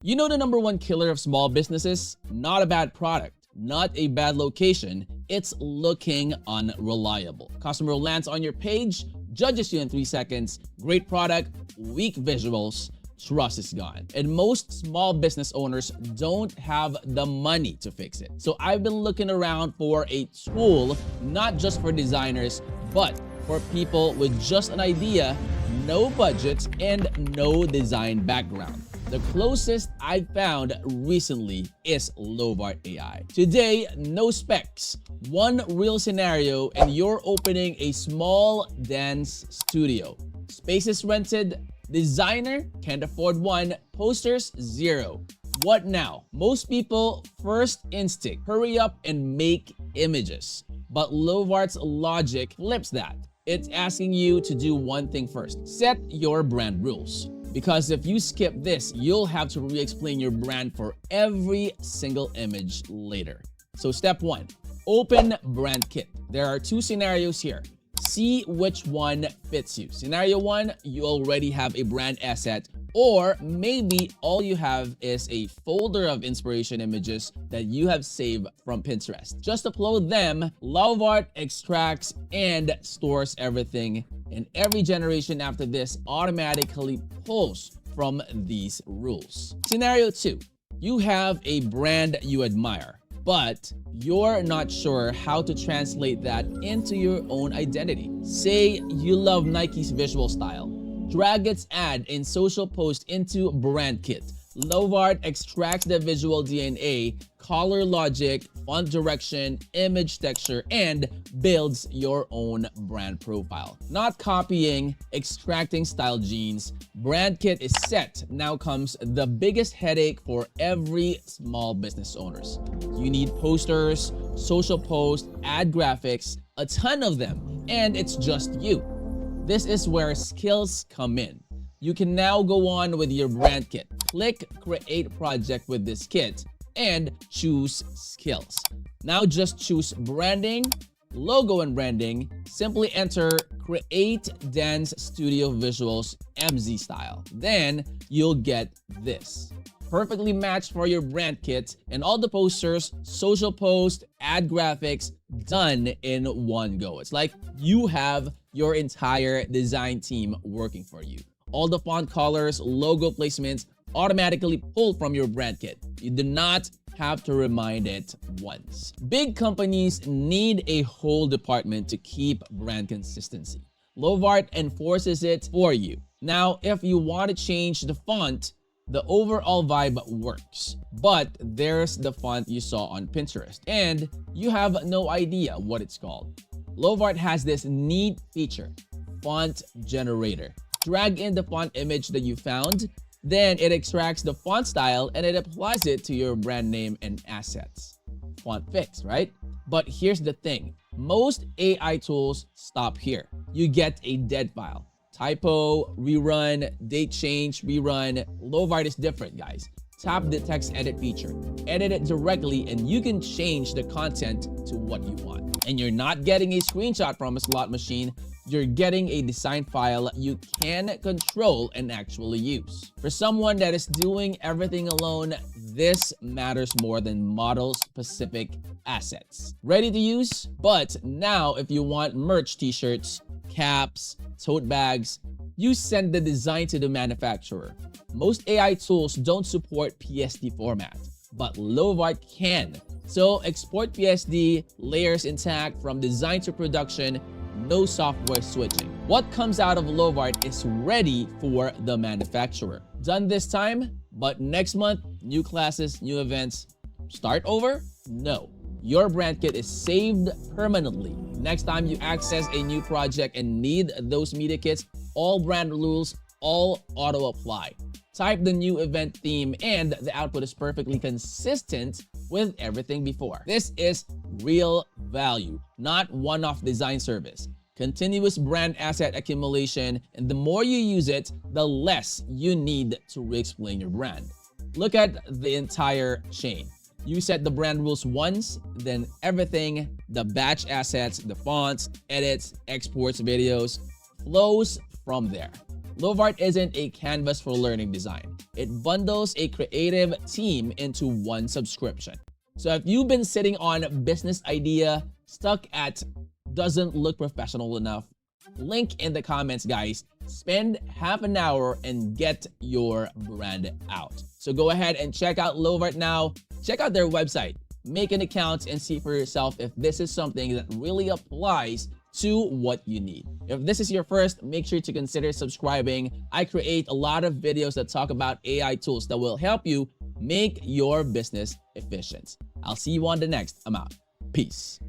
You know the number one killer of small businesses? Not a bad product, not a bad location, it's looking unreliable. Customer lands on your page, judges you in 3 seconds, great product, weak visuals, trust is gone. And most small business owners don't have the money to fix it. So I've been looking around for a tool, not just for designers, but for people with just an idea, no budget, and no design background. The closest I found recently is Lovart AI. Today, no specs, one real scenario, and you're opening a small dance studio. Spaces rented, designer can't afford one, posters zero. What now? Most people first instinct, hurry up and make images. But Lovart's logic flips that. It's asking you to do one thing first. Set your brand rules. Because if you skip this, you'll have to re-explain your brand for every single image later. So step 1, open brand kit. There are 2 scenarios here. See which one fits you. Scenario 1, you already have a brand asset, or maybe all you have is a folder of inspiration images that you have saved from Pinterest. Just upload them. Lovart extracts and stores everything, and every generation after this automatically pulls from these rules. Scenario 2, you have a brand you admire, but you're not sure how to translate that into your own identity. Say you love Nike's visual style. Drag its ad and social post into brand kit. Lovart extracts the visual DNA, color logic, font direction, image texture, and builds your own brand profile. Not copying, extracting style genes. Brand kit is set. Now comes the biggest headache for every small business owners. You need posters, social posts, ad graphics, a ton of them, and it's just you. This is where skills come in. You can now go on with your brand kit. Click create project with this kit and choose skills. Now just choose branding, logo and branding. Simply enter create dance studio visuals MZ style. Then you'll get this. Perfectly matched for your brand kit, and all the posters, social posts, ad graphics done in one go. It's like you have your entire design team working for you. All the font colors, logo placements automatically pulled from your brand kit. You do not have to remind it once. Big companies need a whole department to keep brand consistency. Lovart enforces it for you. Now, if you want to change the font, the overall vibe works, but there's the font you saw on Pinterest and you have no idea what it's called. Lovart has this neat feature, font generator. Drag in the font image that you found, then it extracts the font style and it applies it to your brand name and assets. Font fix, right? But here's the thing, most AI tools stop here. You get a dead file. Typo, rerun, date change, rerun. Lovart is different, guys. Tap the text edit feature. Edit it directly and you can change the content to what you want. And you're not getting a screenshot from a slot machine. You're getting a design file you can control and actually use. For someone that is doing everything alone, this matters more than model-specific assets. Ready to use? But now if you want merch t-shirts, caps, tote bags, you send the design to the manufacturer. Most AI tools don't support PSD format, but Lovart can. So export PSD, layers intact from design to production, no software switching. What comes out of Lovart is ready for the manufacturer. Done this time, but next month, new classes, new events. Start over? No. Your brand kit is saved permanently. Next time you access a new project and need those media kits, all brand rules, all auto apply. Type the new event theme and the output is perfectly consistent with everything before. This is real value, not one-off design service. Continuous brand asset accumulation, and the more you use it, the less you need to re-explain your brand. Look at the entire chain. You set the brand rules once, then everything, the batch assets, the fonts, edits, exports, videos, flows from there. Lovart isn't a canvas for learning design. It bundles a creative team into one subscription. So if you've been sitting on a business idea, stuck at doesn't look professional enough, link in the comments, guys. Spend half an hour and get your brand out. So go ahead and check out Lovart now. Check out their website, make an account, and see for yourself if this is something that really applies to what you need. If this is your first, make sure to consider subscribing. I create a lot of videos that talk about AI tools that will help you make your business efficient. I'll see you on the next. I'm out. Peace.